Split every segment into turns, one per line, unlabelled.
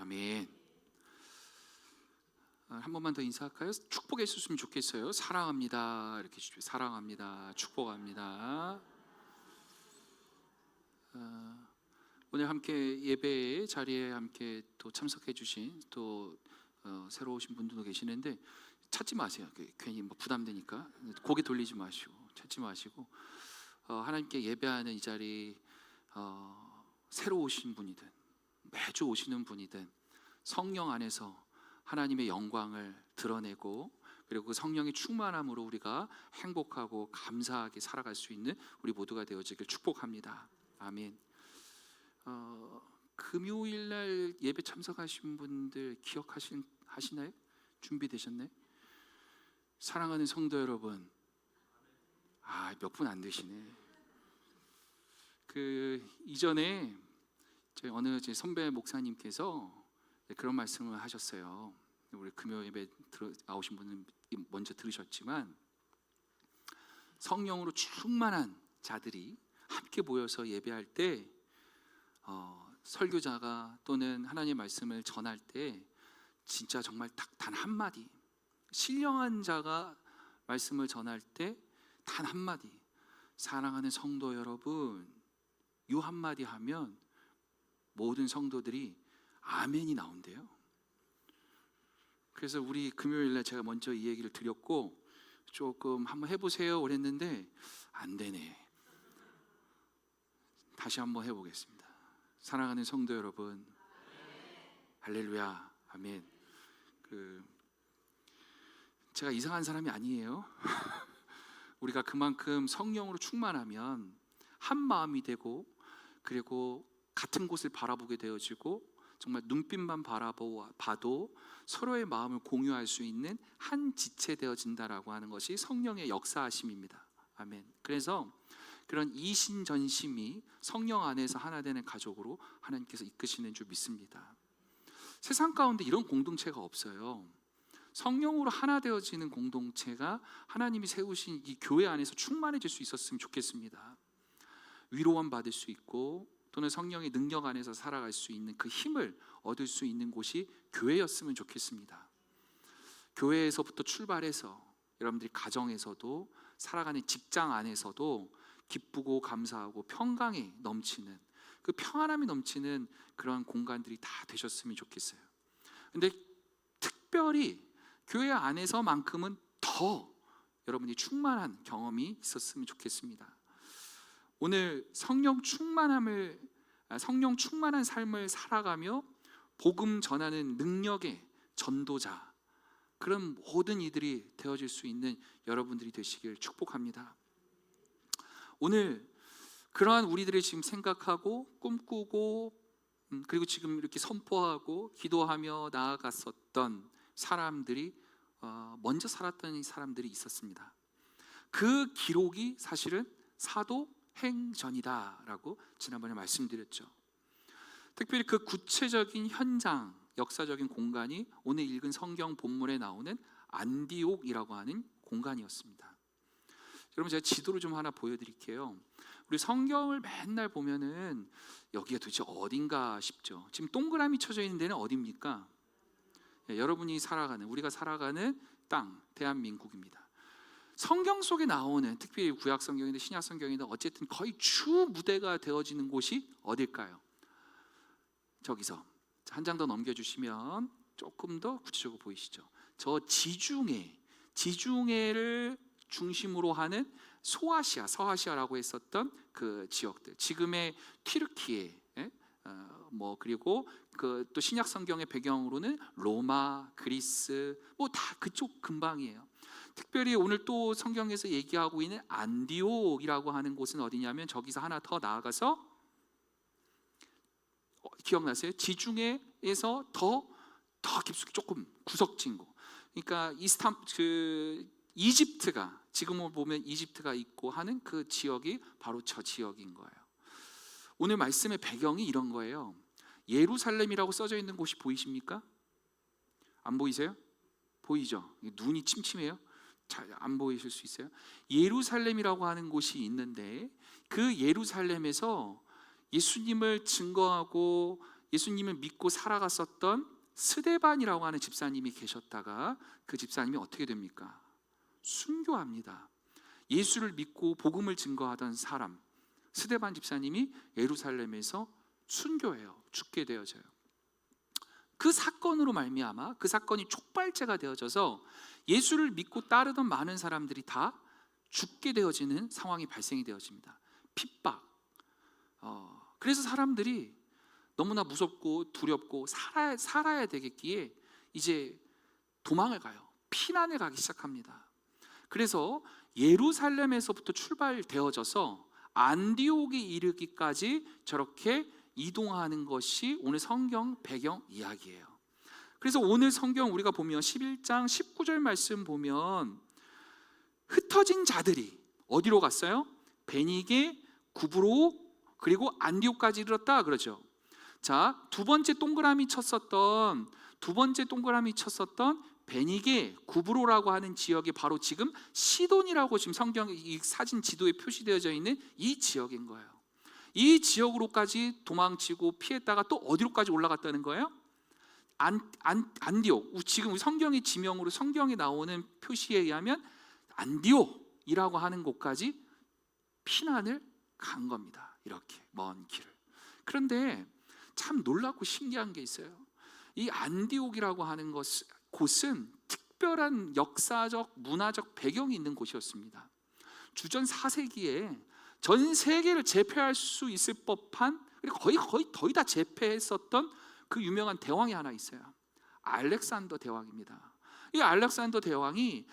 아멘. 한 번만 더 인사할까요? 축복해 주셨으면 좋겠어요. 사랑합니다. 이렇게 주십시오. 사랑합니다. 축복합니다. 오늘 함께 예배 자리에 함께 또 참석해 주신 또 새로 오신 분들도 계시는데 찾지 마세요. 괜히 뭐 부담되니까 고개 돌리지 마시고 찾지 마시고 하나님께 예배하는 이 자리 새로 오신 분이든 매주 오시는 분이든 성령 안에서 하나님의 영광을 드러내고 그리고 그 성령의 충만함으로 우리가 행복하고 감사하게 살아갈 수 있는 우리 모두가 되어지길 축복합니다. 아멘. 금요일날 예배 참석하신 분들 기억하시나요? 준비되셨나요? 사랑하는 성도 여러분, 몇 분 안 되시네. 이전에 어느 제 선배 목사님께서 그런 말씀을 하셨어요. 우리 금요 예배 나오신 분은 먼저 들으셨지만 성령으로 충만한 자들이 함께 모여서 예배할 때 설교자가 또는 하나님의 말씀을 전할 때 진짜 정말 딱 단 한마디, 신령한 자가 말씀을 전할 때 단 한마디, 사랑하는 성도 여러분, 이 한마디 하면 모든 성도들이 아멘이 나온대요. 그래서 우리 금요일날 제가 먼저 이 얘기를 드렸고 조금 한번 해보세요 그랬는데 안 되네. 다시 한번 해보겠습니다. 사랑하는 성도 여러분, 할렐루야, 아멘. 제가 이상한 사람이 아니에요. 우리가 그만큼 성령으로 충만하면 한 마음이 되고 그리고 같은 곳을 바라보게 되어지고 정말 눈빛만 바라봐도 서로의 마음을 공유할 수 있는 한 지체 되어진다라고 하는 것이 성령의 역사하심입니다. 아멘. 그래서 그런 이신전심이 성령 안에서 하나 되는 가족으로 하나님께서 이끄시는 줄 믿습니다. 세상 가운데 이런 공동체가 없어요. 성령으로 하나 되어지는 공동체가 하나님이 세우신 이 교회 안에서 충만해질 수 있었으면 좋겠습니다. 위로만 받을 수 있고 또는 성령의 능력 안에서 살아갈 수 있는 그 힘을 얻을 수 있는 곳이 교회였으면 좋겠습니다. 교회에서부터 출발해서 여러분들이 가정에서도 살아가는 직장 안에서도 기쁘고 감사하고 평강이 넘치는 그 평안함이 넘치는 그런 공간들이 다 되셨으면 좋겠어요. 근데 특별히 교회 안에서만큼은 더 여러분이 충만한 경험이 있었으면 좋겠습니다. 오늘 성령 충만한 삶을 살아가며 복음 전하는 능력의 전도자, 그런 모든 이들이 되어질 수 있는 여러분들이 되시길 축복합니다. 오늘 그러한 우리들이 지금 생각하고 꿈꾸고 그리고 지금 이렇게 선포하고 기도하며 나아갔었던 사람들이 먼저 살았던 사람들이 있었습니다. 그 기록이 사실은 사도행전이다라고 지난번에 말씀드렸죠. 특별히 그 구체적인 현장, 역사적인 공간이 오늘 읽은 성경 본문에 나오는 안디옥이라고 하는 공간이었습니다. 여러분, 제가 지도를 좀 하나 보여드릴게요. 우리 성경을 맨날 보면은 여기가 도대체 어딘가 싶죠. 지금 동그라미 쳐져 있는 데는 어디입니까? 여러분이 살아가는, 우리가 살아가는 땅, 대한민국입니다. 성경 속에 나오는, 특별히 구약 성경이든 신약 성경이든 어쨌든 거의 주 무대가 되어지는 곳이 어딜까요? 저기서 한 장 더 넘겨주시면 조금 더 구체적으로 보이시죠? 저 지중해를 중심으로 하는 소아시아, 서아시아라고 했었던 그 지역들, 지금의 튀르키예, 그리고 또 신약 성경의 배경으로는 로마, 그리스, 다 그쪽 근방이에요. 특별히 오늘 또 성경에서 얘기하고 있는 안디옥이라고 하는 곳은 어디냐면 저기서 하나 더 나아가서 기억나세요? 지중해에서 더 깊숙이 조금 구석진 곳. 그러니까 이집트가, 지금을 보면 이집트가 있고 하는 그 지역이 바로 저 지역인 거예요. 오늘 말씀의 배경이 이런 거예요. 예루살렘이라고 써져 있는 곳이 보이십니까? 안 보이세요? 보이죠? 눈이 침침해요? 잘 안 보이실 수 있어요? 예루살렘이라고 하는 곳이 있는데 그 예루살렘에서 예수님을 증거하고 예수님을 믿고 살아갔었던 스데반이라고 하는 집사님이 계셨다가 그 집사님이 어떻게 됩니까? 순교합니다. 예수를 믿고 복음을 증거하던 사람 스데반 집사님이 예루살렘에서 순교해요. 죽게 되어져요. 그 사건으로 말미암아 그 사건이 촉발제가 되어져서 예수를 믿고 따르던 많은 사람들이 다 죽게 되어지는 상황이 발생이 되어집니다. 핍박. 그래서 사람들이 너무나 무섭고 두렵고 살아야 되겠기에 이제 도망을 가요. 피난을 가기 시작합니다. 그래서 예루살렘에서부터 출발되어져서 안디옥에 이르기까지 저렇게 이동하는 것이 오늘 성경 배경 이야기예요. 그래서 오늘 성경 우리가 보면 11장 19절 말씀 보면 흩어진 자들이 어디로 갔어요? 베니게, 구브로, 그리고 안디옥까지 이르렀다 그러죠. 자, 두 번째 동그라미 쳤었던 베니게, 구브로라고 하는 지역이 바로 지금 시돈이라고 지금 성경 이 사진 지도에 표시되어져 있는 이 지역인 거예요. 이 지역으로까지 도망치고 피했다가 또 어디로까지 올라갔다는 거예요? 안디옥. 지금 우리 성경의 지명으로 성경에 나오는 표시에 의하면 안디옥이라고 하는 곳까지 피난을 간 겁니다. 이렇게 먼 길을. 그런데 참 놀랍고 신기한 게 있어요. 이 안디옥이라고 하는 곳은 특별한 역사적 문화적 배경이 있는 곳이었습니다. 주전 4세기에 전 세계를 제패할 수 있을 법한, 그리고 거의 다 제패했었던 그 유명한 대왕이 하나 있어요. 알렉산더 대왕입니다. 이 알렉산더 대왕이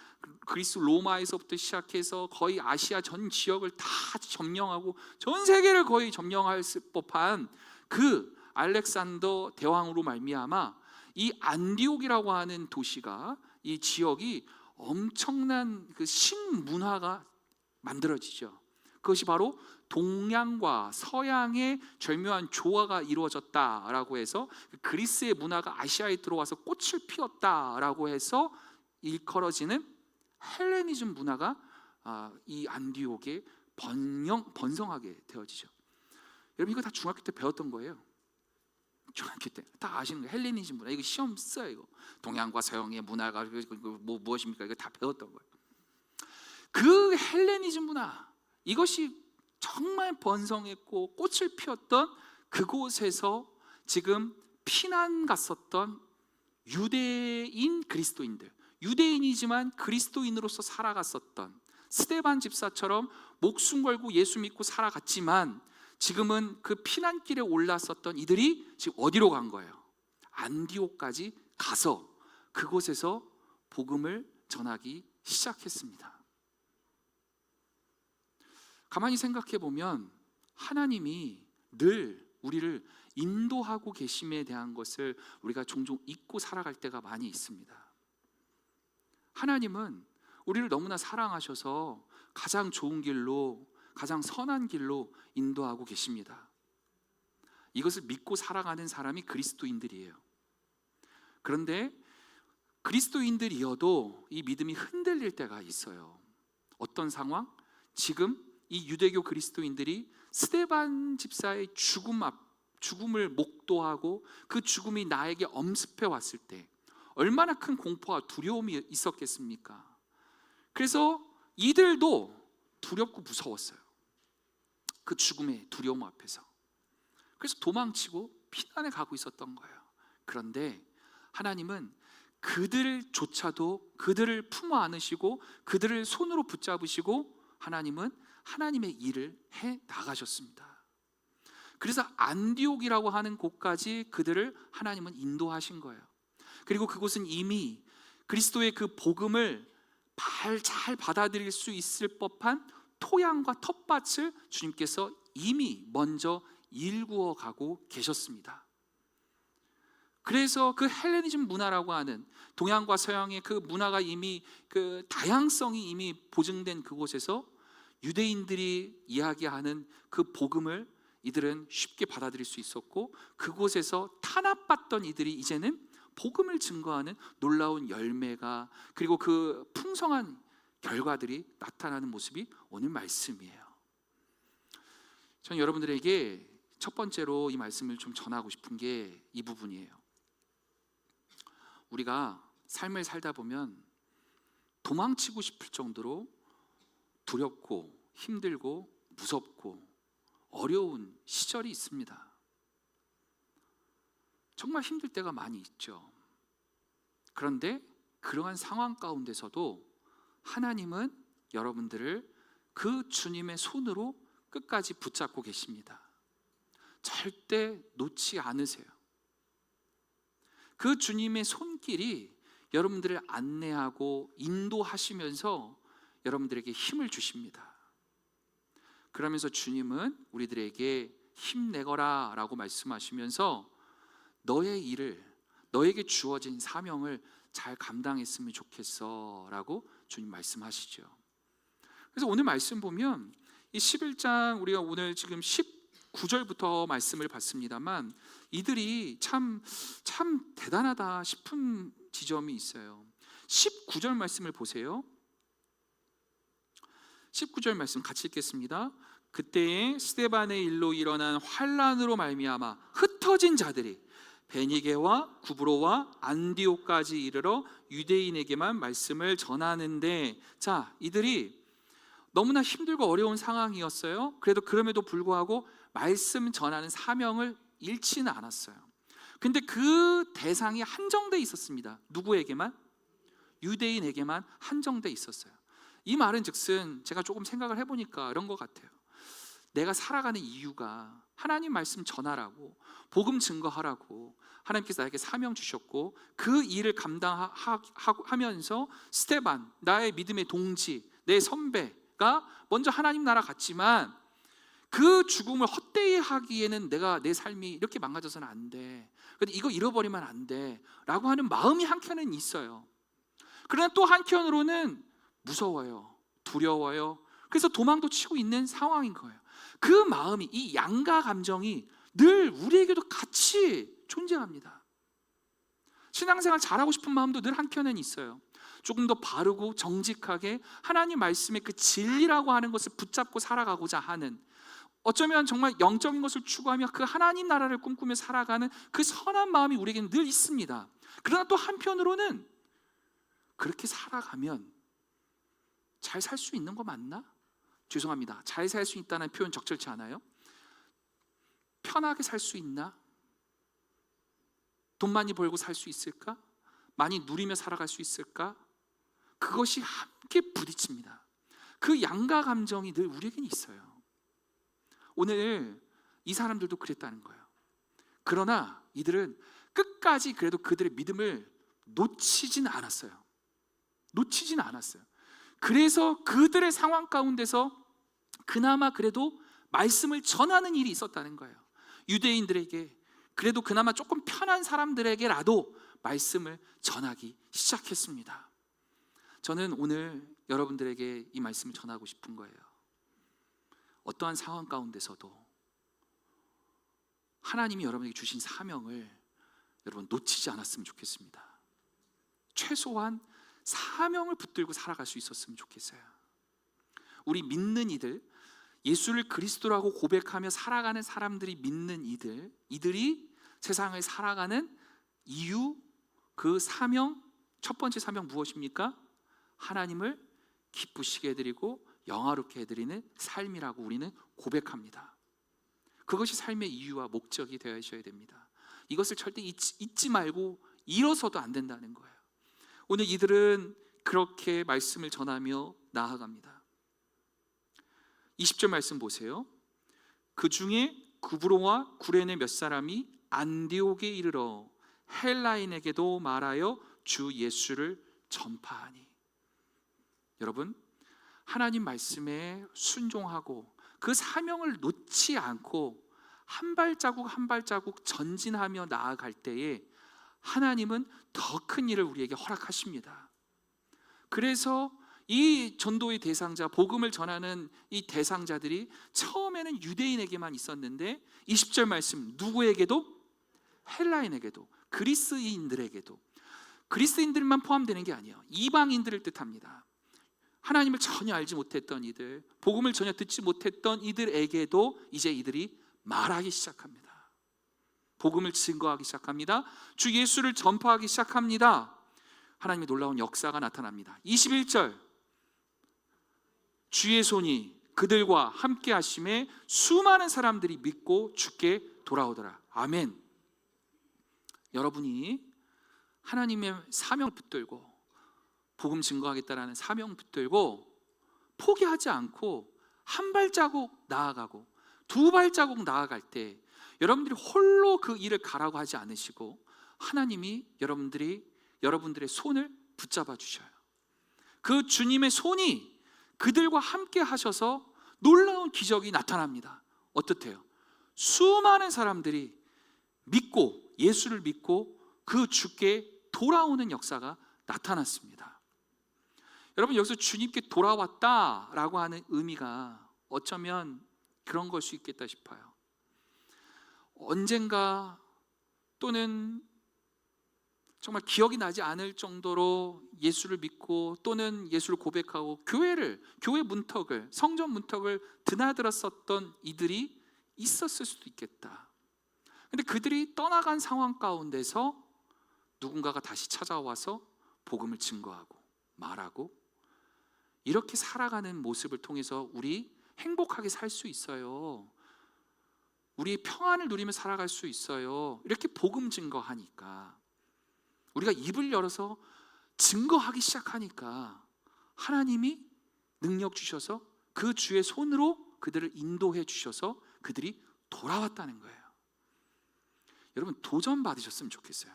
그리스 로마에서부터 시작해서 거의 아시아 전 지역을 다 점령하고 전 세계를 거의 점령할 법한 그 알렉산더 대왕으로 말미암아 이 안디옥이라고 하는 도시가, 이 지역이 엄청난 그 신문화가 만들어지죠. 그것이 바로 동양과 서양의 절묘한 조화가 이루어졌다라고 해서 그리스의 문화가 아시아에 들어와서 꽃을 피웠다라고 해서 일컬어지는 헬레니즘 문화가 이 안디옥에 번성하게 되어지죠. 여러분 이거 다 중학교 때 배웠던 거예요. 중학교 때 다 아시는 거예요. 헬레니즘 문화. 이거 시험 써요. 이거 동양과 서양의 문화가 무엇입니까? 이거 다 배웠던 거예요. 그 헬레니즘 문화, 이것이 정말 번성했고 꽃을 피웠던 그곳에서 지금 피난 갔었던 유대인 그리스도인들, 유대인이지만 그리스도인으로서 살아갔었던 스데반 집사처럼 목숨 걸고 예수 믿고 살아갔지만 지금은 그 피난길에 올랐었던 이들이 지금 어디로 간 거예요? 안디옥까지 가서 그곳에서 복음을 전하기 시작했습니다. 가만히 생각해 보면 하나님이 늘 우리를 인도하고 계심에 대한 것을 우리가 종종 잊고 살아갈 때가 많이 있습니다. 하나님은 우리를 너무나 사랑하셔서 가장 좋은 길로, 가장 선한 길로 인도하고 계십니다. 이것을 믿고 살아가는 사람이 그리스도인들이에요. 그런데 그리스도인들이어도 이 믿음이 흔들릴 때가 있어요. 어떤 상황? 지금 이 유대교 그리스도인들이 스데반 집사의 죽음을 목도하고 그 죽음이 나에게 엄습해 왔을 때 얼마나 큰 공포와 두려움이 있었겠습니까? 그래서 이들도 두렵고 무서웠어요. 그 죽음의 두려움 앞에서. 그래서 도망치고 피난에 가고 있었던 거예요. 그런데 하나님은 그들조차도 그들을 품어 안으시고 그들을 손으로 붙잡으시고 하나님은 하나님의 일을 해 나가셨습니다. 그래서 안디옥이라고 하는 곳까지 그들을 하나님은 인도하신 거예요. 그리고 그곳은 이미 그리스도의 그 복음을 잘 받아들일 수 있을 법한 토양과 텃밭을 주님께서 이미 먼저 일구어 가고 계셨습니다. 그래서 그 헬레니즘 문화라고 하는 동양과 서양의 그 문화가 이미 그 다양성이 이미 보증된 그곳에서 유대인들이 이야기하는 그 복음을 이들은 쉽게 받아들일 수 있었고 그곳에서 탄압받던 이들이 이제는 복음을 증거하는 놀라운 열매가 그리고 그 풍성한 결과들이 나타나는 모습이 오늘 말씀이에요. 저는 여러분들에게 첫 번째로 이 말씀을 좀 전하고 싶은 게 이 부분이에요. 우리가 삶을 살다 보면 도망치고 싶을 정도로 두렵고 힘들고 무섭고 어려운 시절이 있습니다. 정말 힘들 때가 많이 있죠. 그런데 그러한 상황 가운데서도 하나님은 여러분들을 그 주님의 손으로 끝까지 붙잡고 계십니다. 절대 놓지 않으세요. 그 주님의 손길이 여러분들을 안내하고 인도하시면서 여러분들에게 힘을 주십니다. 그러면서 주님은 우리들에게 힘내거라 라고 말씀하시면서 너의 일을, 너에게 주어진 사명을 잘 감당했으면 좋겠어 라고 주님 말씀하시죠. 그래서 오늘 말씀 보면 이 11장 우리가 오늘 지금 19절부터 말씀을 봤습니다만 이들이 참 대단하다 싶은 지점이 있어요. 19절 말씀을 보세요. 19절 말씀 같이 읽겠습니다. 그때에 스데반의 일로 일어난 환란으로 말미암아 흩어진 자들이 베니게와 구브로와 안디옥까지 이르러 유대인에게만 말씀을 전하는데, 자, 이들이 너무나 힘들고 어려운 상황이었어요. 그럼에도 불구하고 말씀 전하는 사명을 잃지는 않았어요. 근데 그 대상이 한정돼 있었습니다. 누구에게만? 유대인에게만 한정돼 있었어요. 이 말은 즉슨 제가 조금 생각을 해보니까 이런 것 같아요. 내가 살아가는 이유가 하나님 말씀 전하라고, 복음 증거하라고 하나님께서 나에게 사명 주셨고 그 일을 감당하면서 스데반, 나의 믿음의 동지, 내 선배가 먼저 하나님 나라 갔지만 그 죽음을 헛되이 하기에는 내가 내 삶이 이렇게 망가져서는 안 돼. 근데 이거 잃어버리면 안 돼 라고 하는 마음이 한켠에는 있어요. 그러나 또 한켠으로는 무서워요, 두려워요. 그래서 도망도 치고 있는 상황인 거예요. 그 마음이, 이 양가 감정이 늘 우리에게도 같이 존재합니다. 신앙생활 잘하고 싶은 마음도 늘 한켠에는 있어요. 조금 더 바르고 정직하게 하나님 말씀의 그 진리라고 하는 것을 붙잡고 살아가고자 하는, 어쩌면 정말 영적인 것을 추구하며 그 하나님 나라를 꿈꾸며 살아가는 그 선한 마음이 우리에게는 늘 있습니다. 그러나 또 한편으로는 그렇게 살아가면 잘 살 수 있는 거 맞나? 죄송합니다. 잘 살 수 있다는 표현 적절치 않아요? 편하게 살 수 있나? 돈 많이 벌고 살 수 있을까? 많이 누리며 살아갈 수 있을까? 그것이 함께 부딪힙니다. 그 양가 감정이 늘 우리에게는 있어요. 오늘 이 사람들도 그랬다는 거예요. 그러나 이들은 끝까지 그래도 그들의 믿음을 놓치진 않았어요. 그래서 그들의 상황 가운데서 그나마 그래도 말씀을 전하는 일이 있었다는 거예요. 유대인들에게, 그래도 그나마 조금 편한 사람들에게라도 말씀을 전하기 시작했습니다. 저는 오늘 여러분들에게 이 말씀을 전하고 싶은 거예요. 어떠한 상황 가운데서도 하나님이 여러분에게 주신 사명을 여러분 놓치지 않았으면 좋겠습니다. 최소한 사명을 붙들고 살아갈 수 있었으면 좋겠어요. 우리 믿는 이들, 예수를 그리스도라고 고백하며 살아가는 사람들이 믿는 이들이 세상을 살아가는 이유, 그 사명, 첫 번째 사명 무엇입니까? 하나님을 기쁘시게 해드리고 영화롭게 해드리는 삶이라고 우리는 고백합니다. 그것이 삶의 이유와 목적이 되어야 됩니다. 이것을 절대 잊지 말고 잃어서도 안 된다는 거예요. 오늘 이들은 그렇게 말씀을 전하며 나아갑니다. 20절 말씀 보세요. 그 중에 구브로와 구레네 몇 사람이 안디옥에 이르러 헬라인에게도 말하여 주 예수를 전파하니. 여러분, 하나님 말씀에 순종하고 그 사명을 놓지 않고 한 발자국 한 발자국 전진하며 나아갈 때에 하나님은 더 큰 일을 우리에게 허락하십니다. 그래서 이 전도의 대상자, 복음을 전하는 이 대상자들이 처음에는 유대인에게만 있었는데 20절 말씀, 누구에게도? 헬라인에게도, 그리스인들에게도. 그리스인들만 포함되는 게 아니에요. 이방인들을 뜻합니다. 하나님을 전혀 알지 못했던 이들, 복음을 전혀 듣지 못했던 이들에게도 이제 이들이 말하기 시작합니다. 복음을 증거하기 시작합니다. 주 예수를 전파하기 시작합니다. 하나님의 놀라운 역사가 나타납니다. 21절, 주의 손이 그들과 함께 하심에 수많은 사람들이 믿고 주께 돌아오더라. 아멘. 여러분이 하나님의 사명을 붙들고 복음 증거하겠다라는 사명 붙들고 포기하지 않고 한 발자국 나아가고 두 발자국 나아갈 때 여러분들이 홀로 그 일을 가라고 하지 않으시고 하나님이 여러분들의 손을 붙잡아 주셔요. 그 주님의 손이 그들과 함께 하셔서 놀라운 기적이 나타납니다. 어떻대요? 수많은 사람들이 믿고 예수를 믿고 그 주께 돌아오는 역사가 나타났습니다. 여러분, 여기서 주님께 돌아왔다라고 하는 의미가 어쩌면 그런 걸 수 있겠다 싶어요. 언젠가 또는 정말 기억이 나지 않을 정도로 예수를 믿고 또는 예수를 고백하고 교회 문턱을, 성전 문턱을 드나들었었던 이들이 있었을 수도 있겠다. 근데 그들이 떠나간 상황 가운데서 누군가가 다시 찾아와서 복음을 증거하고 말하고 이렇게 살아가는 모습을 통해서 우리 행복하게 살 수 있어요. 우리 평안을 누리며 살아갈 수 있어요. 이렇게 복음 증거하니까, 우리가 입을 열어서 증거하기 시작하니까 하나님이 능력 주셔서 그 주의 손으로 그들을 인도해 주셔서 그들이 돌아왔다는 거예요. 여러분, 도전 받으셨으면 좋겠어요.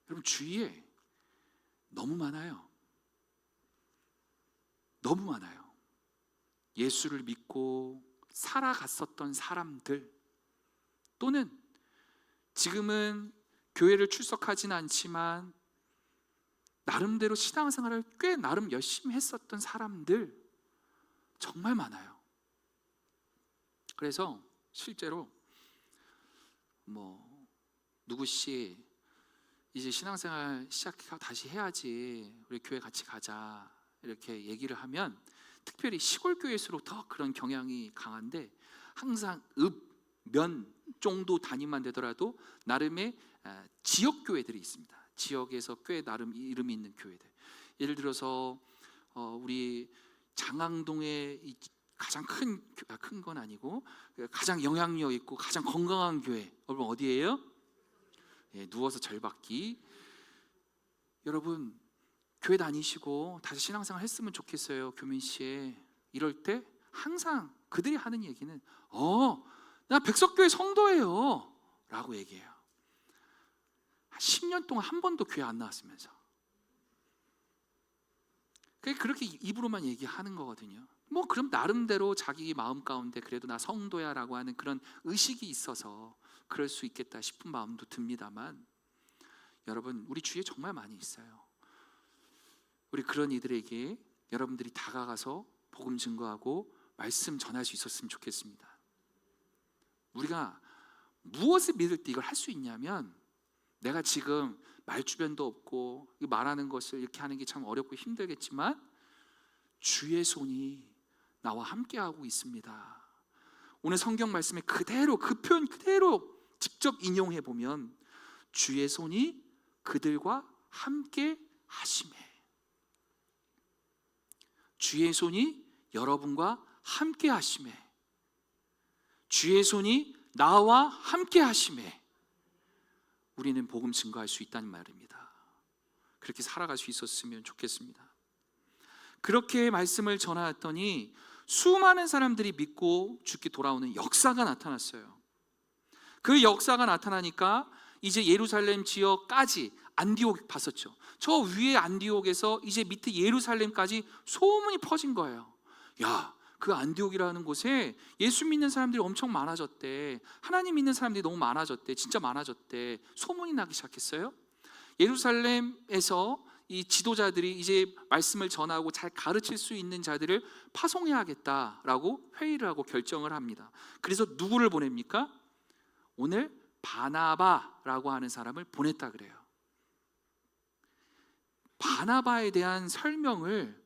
여러분, 주위에 너무 많아요. 너무 많아요. 예수를 믿고 살아갔었던 사람들, 또는 지금은 교회를 출석하진 않지만 나름대로 신앙생활을 꽤 나름 열심히 했었던 사람들 정말 많아요. 그래서 실제로 누구씨 이제 신앙생활 다시 해야지, 우리 교회 같이 가자 이렇게 얘기를 하면, 특별히 시골 교회일수록 더 그런 경향이 강한데, 항상 면 정도 단위만 되더라도 나름의 지역 교회들이 있습니다. 지역에서 꽤 나름 이름이 있는 교회들. 예를 들어서 우리 장항동에 가장 큰 건 아니고 가장 영향력 있고 가장 건강한 교회, 여러분 어디예요? 누워서 절받기. 여러분, 교회 다니시고 다시 신앙생활 했으면 좋겠어요. 교민시에 이럴 때 항상 그들이 하는 얘기는 나 백석교회 성도예요 라고 얘기해요. 10년 동안 한 번도 교회 안 나왔으면서 그렇게 입으로만 얘기하는 거거든요. 그럼 나름대로 자기 마음 가운데 그래도 나 성도야 라고 하는 그런 의식이 있어서 그럴 수 있겠다 싶은 마음도 듭니다만, 여러분, 우리 주위에 정말 많이 있어요. 우리 그런 이들에게 여러분들이 다가가서 복음 증거하고 말씀 전할 수 있었으면 좋겠습니다. 우리가 무엇을 믿을 때 이걸 할 수 있냐면, 내가 지금 말주변도 없고 말하는 것을 이렇게 하는 게 참 어렵고 힘들겠지만 주의 손이 나와 함께하고 있습니다. 오늘 성경 말씀에 그대로, 그 표현 그대로 직접 인용해 보면 주의 손이 그들과 함께 하심에, 주의 손이 여러분과 함께 하심에, 주의 손이 나와 함께 하심에 우리는 복음 증거할 수 있다는 말입니다. 그렇게 살아갈 수 있었으면 좋겠습니다. 그렇게 말씀을 전하였더니 수많은 사람들이 믿고 주께 돌아오는 역사가 나타났어요. 그 역사가 나타나니까 이제 예루살렘 지역까지, 안디옥 봤었죠. 저 위에 안디옥에서 이제 밑에 예루살렘까지 소문이 퍼진 거예요. 야, 그 안디옥이라는 곳에 예수 믿는 사람들이 엄청 많아졌대. 하나님 믿는 사람들이 너무 많아졌대. 진짜 많아졌대. 소문이 나기 시작했어요. 예루살렘에서 이 지도자들이 이제 말씀을 전하고 잘 가르칠 수 있는 자들을 파송해야겠다라고 회의를 하고 결정을 합니다. 그래서 누구를 보냅니까? 오늘 바나바라고 하는 사람을 보냈다 그래요. 바나바에 대한 설명을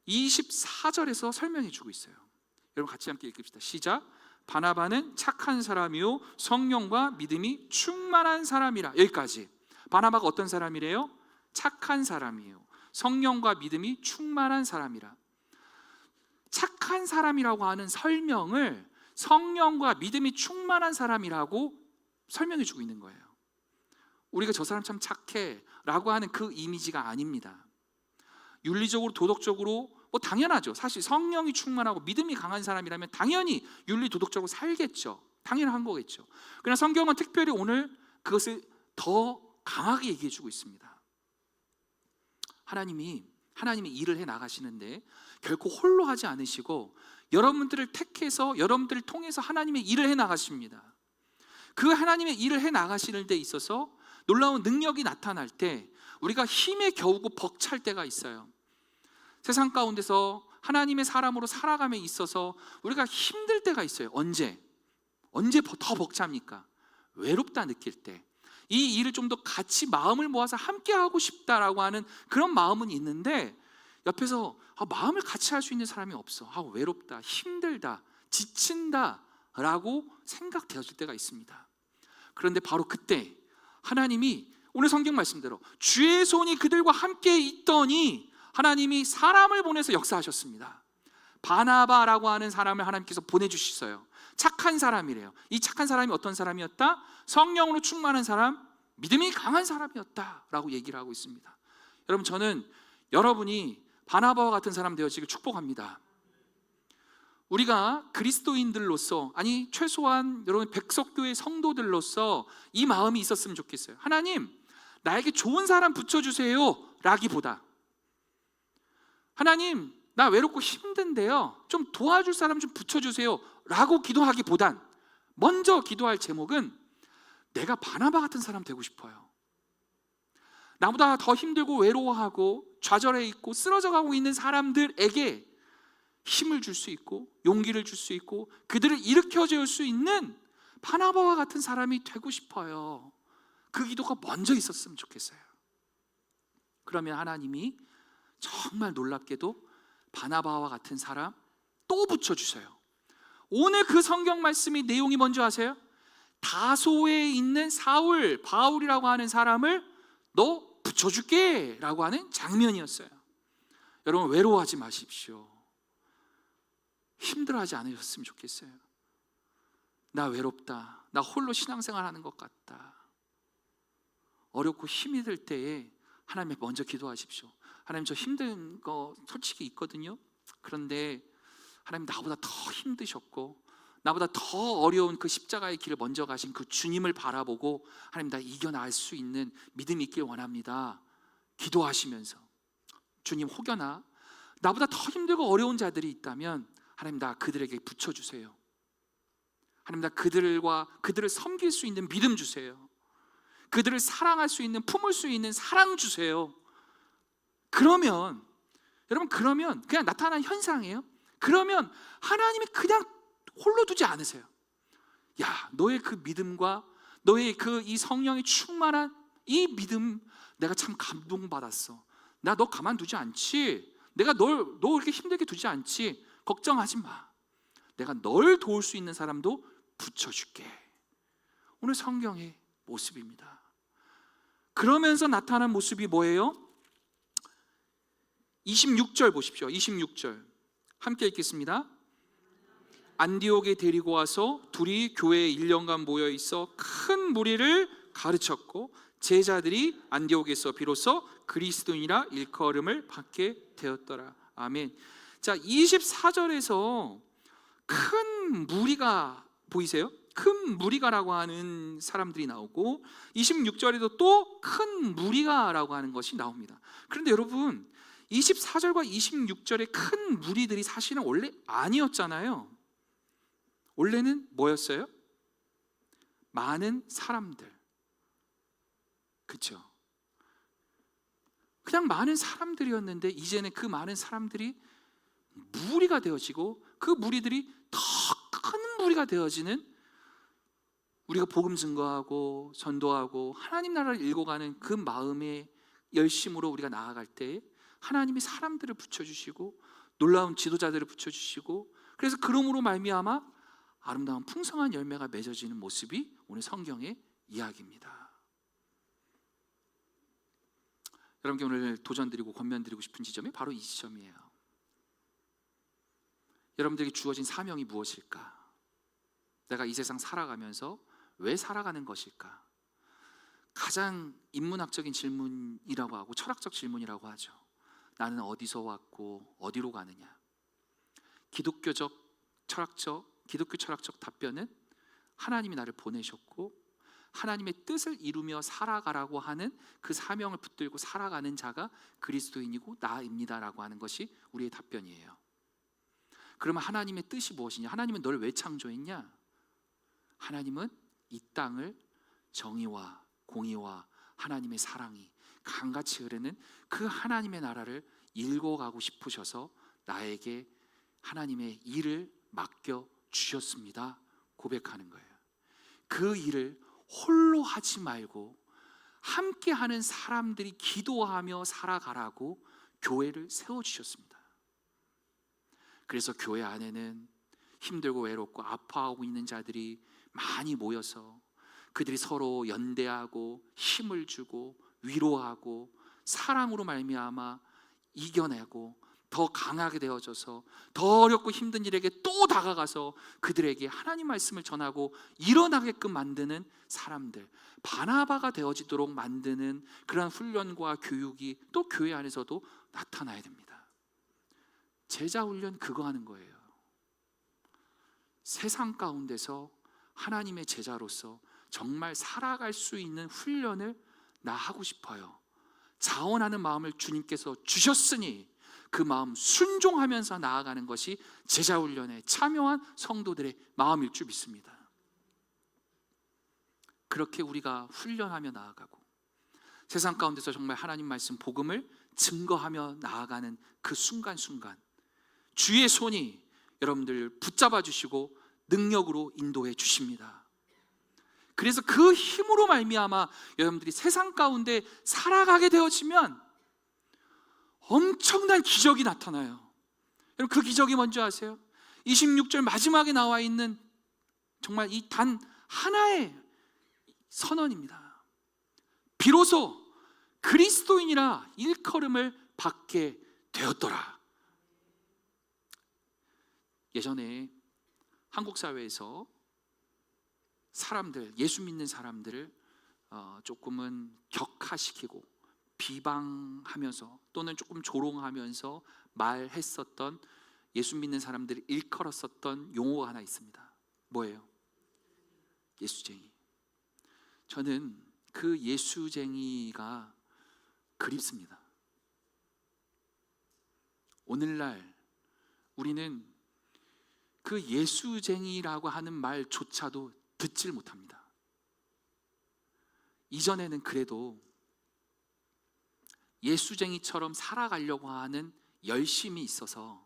24절에서 설명해 주고 있어요. 여러분 같이 함께 읽읍시다. 시작. 바나바는 착한 사람이요 성령과 믿음이 충만한 사람이라. 여기까지. 바나바가 어떤 사람이래요? 착한 사람이에요. 성령과 믿음이 충만한 사람이라. 착한 사람이라고 하는 설명을 성령과 믿음이 충만한 사람이라고 설명해 주고 있는 거예요. 우리가 저 사람 참 착해 라고 하는 그 이미지가 아닙니다. 윤리적으로 도덕적으로 당연하죠. 사실 성령이 충만하고 믿음이 강한 사람이라면 당연히 윤리 도덕적으로 살겠죠. 당연한 거겠죠. 그러나 성경은 특별히 오늘 그것을 더 강하게 얘기해 주고 있습니다. 하나님이 일을 해 나가시는데 결코 홀로 하지 않으시고 여러분들을 택해서 여러분들을 통해서 하나님의 일을 해 나가십니다. 그 하나님의 일을 해 나가시는 데 있어서 놀라운 능력이 나타날 때 우리가 힘에 겨우고 벅찰 때가 있어요. 세상 가운데서 하나님의 사람으로 살아감에 있어서 우리가 힘들 때가 있어요. 언제 더 벅찹니까? 외롭다 느낄 때. 이 일을 좀 더 같이 마음을 모아서 함께 하고 싶다라고 하는 그런 마음은 있는데 옆에서 마음을 같이 할 수 있는 사람이 없어. 외롭다, 힘들다, 지친다 라고 생각되었을 때가 있습니다. 그런데 바로 그때 하나님이 오늘 성경 말씀대로 주의 손이 그들과 함께 있더니 하나님이 사람을 보내서 역사하셨습니다. 바나바라고 하는 사람을 하나님께서 보내주셨어요. 착한 사람이래요. 이 착한 사람이 어떤 사람이었다? 성령으로 충만한 사람, 믿음이 강한 사람이었다 라고 얘기를 하고 있습니다. 여러분, 저는 여러분이 바나바와 같은 사람 되어지길 축복합니다. 우리가 그리스도인들로서, 아니 최소한 여러분 백석교회 성도들로서 이 마음이 있었으면 좋겠어요. 하나님, 나에게 좋은 사람 붙여주세요 라기보다 하나님, 나 외롭고 힘든데요, 좀 도와줄 사람 좀 붙여주세요 라고 기도하기보단 먼저 기도할 제목은 내가 바나바 같은 사람 되고 싶어요. 나보다 더 힘들고 외로워하고 좌절해 있고 쓰러져 가고 있는 사람들에게 힘을 줄 수 있고 용기를 줄 수 있고 그들을 일으켜 줄 수 있는 바나바와 같은 사람이 되고 싶어요. 그 기도가 먼저 있었으면 좋겠어요. 그러면 하나님이 정말 놀랍게도 바나바와 같은 사람 또 붙여주세요. 오늘 그 성경 말씀이 내용이 뭔지 아세요? 다소에 있는 사울, 바울이라고 하는 사람을 너 붙여줄게 라고 하는 장면이었어요. 여러분, 외로워하지 마십시오. 힘들어하지 않으셨으면 좋겠어요. 나 외롭다, 나 홀로 신앙생활 하는 것 같다, 어렵고 힘이 들 때에 하나님께 먼저 기도하십시오. 하나님, 저 힘든 거 솔직히 있거든요. 그런데 하나님, 나보다 더 힘드셨고 나보다 더 어려운 그 십자가의 길을 먼저 가신 그 주님을 바라보고 하나님, 나 이겨나갈 수 있는 믿음이 있길 원합니다. 기도하시면서 주님, 혹여나 나보다 더 힘들고 어려운 자들이 있다면 하나님, 나 그들에게 붙여주세요. 하나님, 나 그들을 섬길 수 있는 믿음 주세요. 그들을 사랑할 수 있는, 품을 수 있는 사랑 주세요. 그러면 여러분, 그러면 그냥 나타난 현상이에요. 그러면 하나님이 그냥 홀로 두지 않으세요. 야, 너의 그 믿음과 너의 그 이 성령이 충만한 이 믿음, 내가 참 감동받았어. 나 너 가만두지 않지. 내가 너 이렇게 힘들게 두지 않지. 걱정하지 마. 내가 널 도울 수 있는 사람도 붙여줄게. 오늘 성경의 모습입니다. 그러면서 나타난 모습이 뭐예요? 26절 보십시오. 26절 함께 읽겠습니다. 안디옥에 데리고 와서 둘이 교회에 1년간 모여 있어 큰 무리를 가르쳤고 제자들이 안디옥에서 비로소 그리스도인이라 일컬음을 받게 되었더라. 아멘. 자, 24절에서 큰 무리가 보이세요? 큰 무리가라고 하는 사람들이 나오고 26절에도 또 큰 무리가라고 하는 것이 나옵니다. 그런데 여러분, 24절과 26절의 큰 무리들이 사실은 원래 아니었잖아요. 원래는 뭐였어요? 많은 사람들. 그렇죠? 그냥 많은 사람들이었는데 이제는 그 많은 사람들이 무리가 되어지고 그 무리들이 더 큰 무리가 되어지는, 우리가 복음 증거하고 전도하고 하나님 나라를 일궈가는 그 마음의 열심으로 우리가 나아갈 때 하나님이 사람들을 붙여주시고 놀라운 지도자들을 붙여주시고, 그래서 그러므로 말미암아 아름다운 풍성한 열매가 맺어지는 모습이 오늘 성경의 이야기입니다. 여러분께 오늘 도전드리고 권면드리고 싶은 지점이 바로 이 지점이에요. 여러분들에게 주어진 사명이 무엇일까? 내가 이 세상 살아가면서 왜 살아가는 것일까? 가장 인문학적인 질문이라고 하고 철학적 질문이라고 하죠. 나는 어디서 왔고 어디로 가느냐? 기독교 철학적 답변은 하나님이 나를 보내셨고 하나님의 뜻을 이루며 살아가라고 하는 그 사명을 붙들고 살아가는 자가 그리스도인이고 나입니다라고 하는 것이 우리의 답변이에요. 그러면 하나님의 뜻이 무엇이냐? 하나님은 너를 왜 창조했냐? 하나님은 이 땅을 정의와 공의와 하나님의 사랑이 강같이 흐르는 그 하나님의 나라를 일궈가고 싶으셔서 나에게 하나님의 일을 맡겨 주셨습니다 고백하는 거예요. 그 일을 홀로 하지 말고 함께 하는 사람들이 기도하며 살아가라고 교회를 세워주셨습니다. 그래서 교회 안에는 힘들고 외롭고 아파하고 있는 자들이 많이 모여서 그들이 서로 연대하고 힘을 주고 위로하고 사랑으로 말미암아 이겨내고 더 강하게 되어져서 더 어렵고 힘든 일에게 또 다가가서 그들에게 하나님 말씀을 전하고 일어나게끔 만드는 사람들, 바나바가 되어지도록 만드는 그런 훈련과 교육이 또 교회 안에서도 나타나야 됩니다. 제자 훈련 그거 하는 거예요. 세상 가운데서 하나님의 제자로서 정말 살아갈 수 있는 훈련을 나 하고 싶어요. 자원하는 마음을 주님께서 주셨으니 그 마음 순종하면서 나아가는 것이 제자훈련에 참여한 성도들의 마음일 줄 믿습니다. 그렇게 우리가 훈련하며 나아가고 세상 가운데서 정말 하나님 말씀 복음을 증거하며 나아가는 그 순간순간 주의 손이 여러분들 붙잡아 주시고 능력으로 인도해 주십니다. 그래서 그 힘으로 말미암아 여러분들이 세상 가운데 살아가게 되어지면 엄청난 기적이 나타나요. 여러분 그 기적이 뭔지 아세요? 26절 마지막에 나와 있는 정말 이 단 하나의 선언입니다. 비로소 그리스도인이라 일컬음을 받게 되었더라. 예전에 한국 사회에서 사람들, 예수 믿는 사람들을 조금은 격하시키고 비방하면서 또는 조금 조롱하면서 말했었던 예수 믿는 사람들을 일컬었었던 용어가 하나 있습니다. 뭐예요? 예수쟁이. 저는 그 예수쟁이가 그립습니다. 오늘날 우리는 그 예수쟁이라고 하는 말조차도 듣질 못합니다. 이전에는 그래도 예수쟁이처럼 살아가려고 하는 열심이 있어서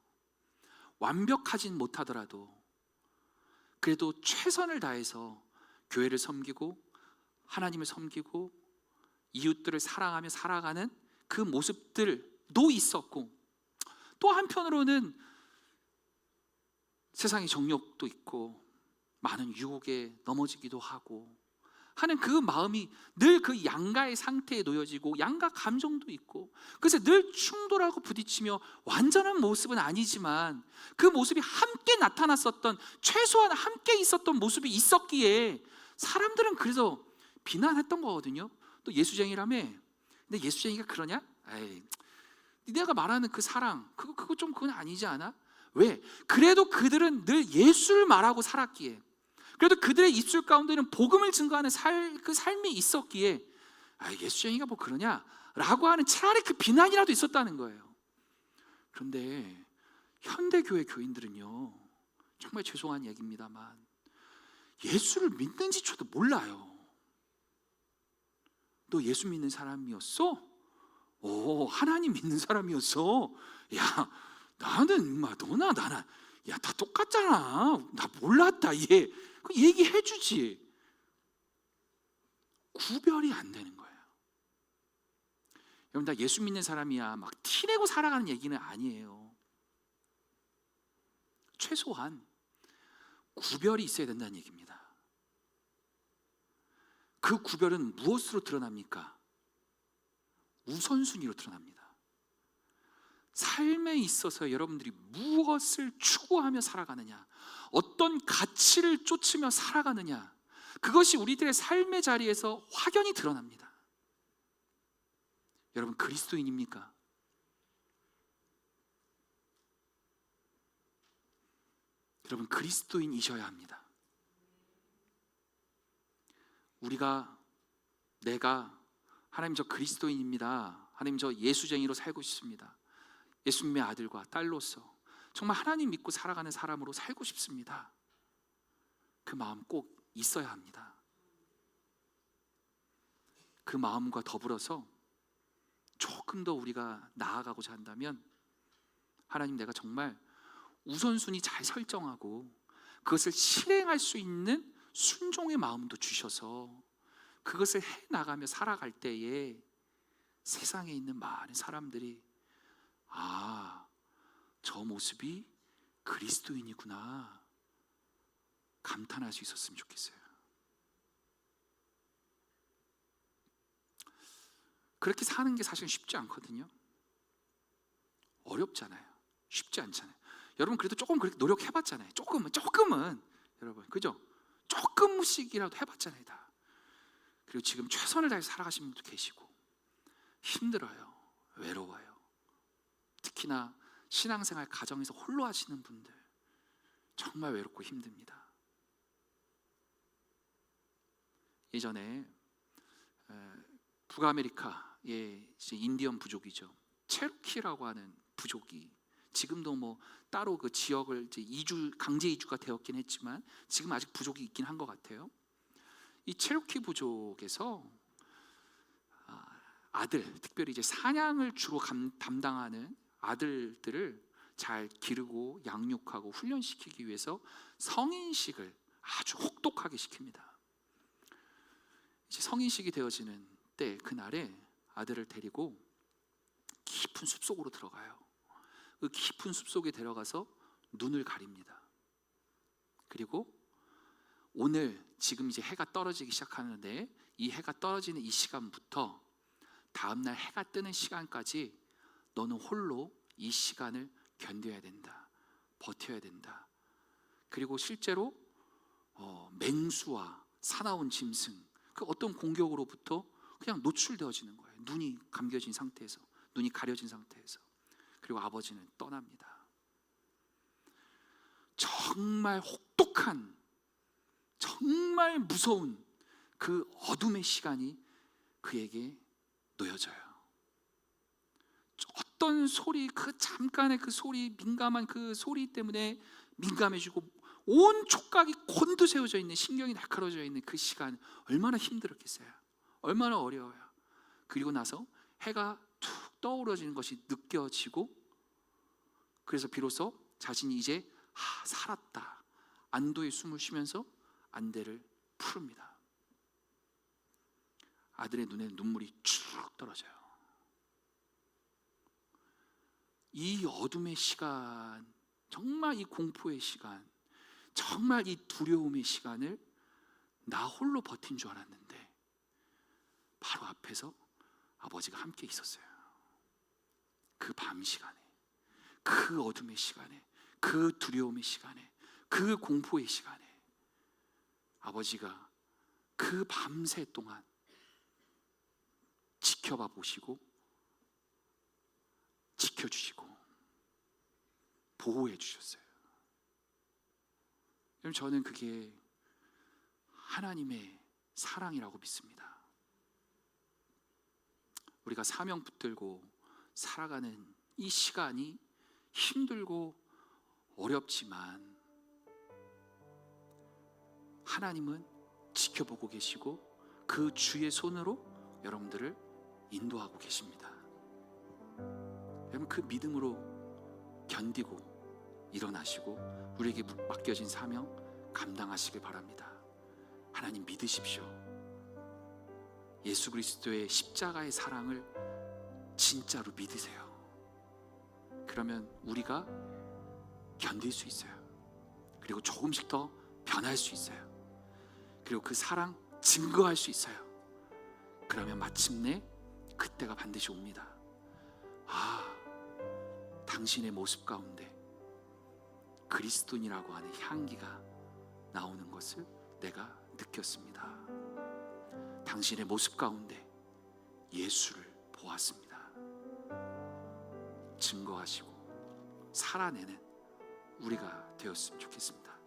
완벽하진 못하더라도 그래도 최선을 다해서 교회를 섬기고 하나님을 섬기고 이웃들을 사랑하며 살아가는 그 모습들도 있었고 또 한편으로는 세상의 정욕도 있고 많은 유혹에 넘어지기도 하고 하는 그 마음이 늘 그 양가의 상태에 놓여지고 양가 감정도 있고 그래서 늘 충돌하고 부딪히며 완전한 모습은 아니지만 그 모습이 함께 나타났었던 최소한 함께 있었던 모습이 있었기에 사람들은 그래서 비난했던 거거든요. 또 예수쟁이라며? 근데 예수쟁이가 그러냐? 에이, 내가 말하는 그 사랑 그거 좀 그건 아니지 않아? 왜? 그래도 그들은 늘 예수를 말하고 살았기에 그래도 그들의 입술 가운데는 복음을 증거하는 그 삶이 있었기에 예수쟁이가 뭐 그러냐? 라고 하는 차라리 그 비난이라도 있었다는 거예요. 그런데 현대교회 교인들은요 정말 죄송한 얘기입니다만 예수를 믿는지조차도 몰라요. 너 예수 믿는 사람이었어? 오, 하나님 믿는 사람이었어? 야, 나는 너나 나나 야, 다 똑같잖아. 나 몰랐다. 얘 그 얘기해 주지. 구별이 안 되는 거예요. 여러분 다 예수 믿는 사람이야 막 티내고 살아가는 얘기는 아니에요. 최소한 구별이 있어야 된다는 얘기입니다. 그 구별은 무엇으로 드러납니까? 우선순위로 드러납니다. 삶에 있어서 여러분들이 무엇을 추구하며 살아가느냐, 어떤 가치를 쫓으며 살아가느냐, 그것이 우리들의 삶의 자리에서 확연히 드러납니다. 여러분, 그리스도인입니까? 여러분, 그리스도인이셔야 합니다. 내가 하나님 저 그리스도인입니다, 하나님 저 예수쟁이로 살고 싶습니다, 예수님의 아들과 딸로서 정말 하나님 믿고 살아가는 사람으로 살고 싶습니다, 그 마음 꼭 있어야 합니다. 그 마음과 더불어서 조금 더 우리가 나아가고자 한다면, 하나님, 내가 정말 우선순위 잘 설정하고 그것을 실행할 수 있는 순종의 마음도 주셔서 그것을 해나가며 살아갈 때에 세상에 있는 많은 사람들이 저 모습이 그리스도인이구나 감탄할 수 있었으면 좋겠어요. 그렇게 사는 게 사실 쉽지 않거든요. 어렵잖아요. 쉽지 않잖아요. 여러분, 그래도 조금 그렇게 노력해봤잖아요. 조금은 여러분, 그죠? 조금씩이라도 해봤잖아요, 다. 그리고 지금 최선을 다해서 살아가시는 분도 계시고, 힘들어요, 외로워요. 특히나 신앙생활 가정에서 홀로 하시는 분들 정말 외롭고 힘듭니다. 예전에 북아메리카의 인디언 부족이죠, 체로키라고 하는 부족이 지금도 뭐 따로 그 지역을 이제 강제 이주가 되었긴 했지만 지금 아직 부족이 있긴 한 것 같아요. 이 체로키 부족에서 아들, 특별히 이제 사냥을 주로 담당하는 아들들을 잘 기르고 양육하고 훈련시키기 위해서 성인식을 아주 혹독하게 시킵니다. 이제 성인식이 되어지는 때, 그날에 아들을 데리고 깊은 숲속으로 들어가요. 그 깊은 숲속에 들어가서 눈을 가립니다. 그리고 오늘 지금 이제 해가 떨어지기 시작하는데, 이 해가 떨어지는 이 시간부터 다음날 해가 뜨는 시간까지 너는 홀로 이 시간을 견뎌야 된다, 버텨야 된다. 그리고 실제로 맹수와 사나운 짐승, 그 어떤 공격으로부터 그냥 노출되어지는 거예요. 눈이 감겨진 상태에서, 눈이 가려진 상태에서. 그리고 아버지는 떠납니다. 정말 혹독한, 정말 무서운 그 어둠의 시간이 그에게 놓여져요. 어떤 소리, 그 잠깐의 그 소리, 민감한 그 소리 때문에 민감해지고 온 촉각이 곤두세워져 있는, 신경이 날카로워져 있는 그 시간, 얼마나 힘들었겠어요. 얼마나 어려워요. 그리고 나서 해가 툭 떠오르는 것이 느껴지고, 그래서 비로소 자신이 이제 살았다, 안도의 숨을 쉬면서 안대를 풀습니다. 아들의 눈에 눈물이 쭉 떨어져요. 이 어둠의 시간, 정말 이 공포의 시간, 정말 이 두려움의 시간을 나 홀로 버틴 줄 알았는데 바로 앞에서 아버지가 함께 있었어요. 그 밤 시간에, 그 어둠의 시간에, 그 두려움의 시간에, 그 공포의 시간에 아버지가 그 밤새 동안 지켜봐 보시고 지켜주시고 보호해 주셨어요. 여러분, 저는 그게 하나님의 사랑이라고 믿습니다. 우리가 사명 붙들고 살아가는 이 시간이 힘들고 어렵지만 하나님은 지켜보고 계시고 그 주의 손으로 여러분들을 인도하고 계십니다. 여러분, 그 믿음으로 견디고 일어나시고 우리에게 맡겨진 사명 감당하시길 바랍니다. 하나님 믿으십시오. 예수 그리스도의 십자가의 사랑을 진짜로 믿으세요. 그러면 우리가 견딜 수 있어요. 그리고 조금씩 더 변할 수 있어요. 그리고 그 사랑 증거할 수 있어요. 그러면 마침내 그때가 반드시 옵니다. 당신의 모습 가운데 그리스도인이라고 하는 향기가 나오는 것을 내가 느꼈습니다. 당신의 모습 가운데 예수를 보았습니다. 증거하시고 살아내는 우리가 되었으면 좋겠습니다.